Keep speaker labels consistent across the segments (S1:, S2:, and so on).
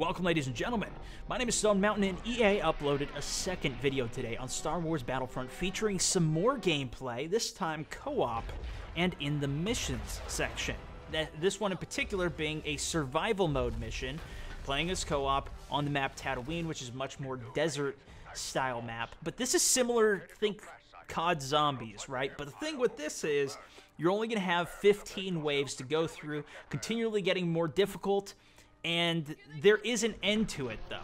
S1: Welcome, ladies and gentlemen. My name is Stone Mountain, and EA uploaded a second video today on Star Wars Battlefront featuring some more gameplay, this time co-op and in the missions section. This one in particular being a survival mode mission, playing as co-op on the map Tatooine, which is much more desert-style map. But this is similar, think COD Zombies, right? But the thing with this is, you're only going to have 15 waves to go through, continually getting more difficult, and there is an end to it, though.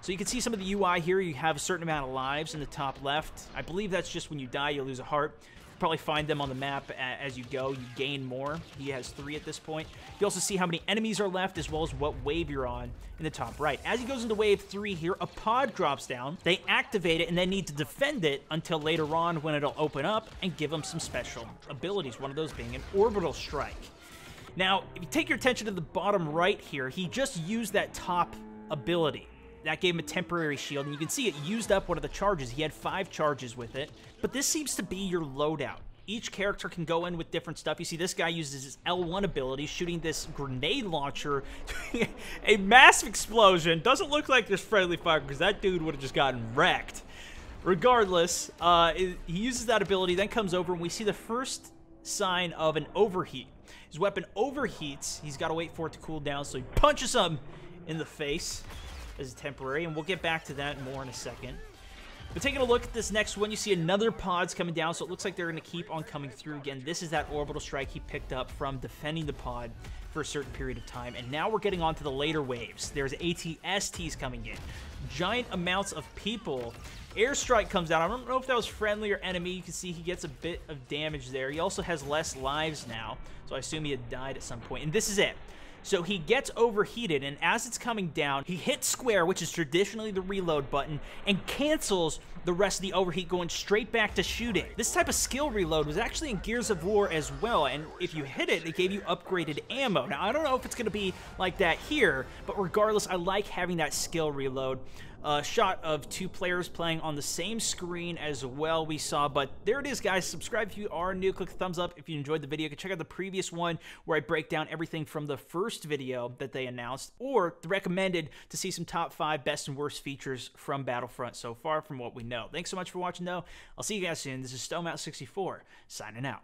S1: So you can see some of the UI here. You have a certain amount of lives in the top left. I believe that's just when you die, you lose a heart. You'll probably find them on the map as you go. You gain more. He has 3 at this point. You also see how many enemies are left, as well as what wave you're on in the top right. As he goes into wave 3 here, a pod drops down. They activate it and then need to defend it until later on when it'll open up and give them some special abilities, one of those being an orbital strike. Now, if you take your attention to the bottom right here, he just used that top ability. That gave him a temporary shield, and you can see it used up one of the charges. He had 5 charges with it, but this seems to be your loadout. Each character can go in with different stuff. You see this guy uses his L1 ability, shooting this grenade launcher, a massive explosion. Doesn't look like there's friendly fire, because that dude would have just gotten wrecked. Regardless, he uses that ability, then comes over, and we see the first sign of an overheat. His weapon overheats. He's got to wait for it to cool down, so he punches him in the face as a temporary, and we'll get back to that more in a second. But taking a look at this next one, you see another pod's coming down, so it looks like they're going to keep on coming through. Again, this is that orbital strike he picked up from defending the pod for a certain period of time, and now we're getting on to the later waves. There's AT-STs coming in. Giant amounts of people. Airstrike comes down. I don't know if that was friendly or enemy. You can see he gets a bit of damage there. He also has less lives now, so I assume he had died at some point. And this is it. So he gets overheated, and as it's coming down, he hits square, which is traditionally the reload button, and cancels the rest of the overheat, going straight back to shooting. This type of skill reload was actually in Gears of War as well, and if you hit it, it gave you upgraded ammo. Now, I don't know if it's going to be like that here, but regardless, I like having that skill reload. A shot of 2 players playing on the same screen as well we saw, but there it is, guys. Subscribe if you are new. Click the thumbs up if you enjoyed the video. You can check out the previous one where I break down everything from the first video that they announced, or the recommended to see some top 5 best and worst features from Battlefront so far from what we know. Thanks so much for watching, though. I'll see you guys soon. This is StoneMountain64 signing out.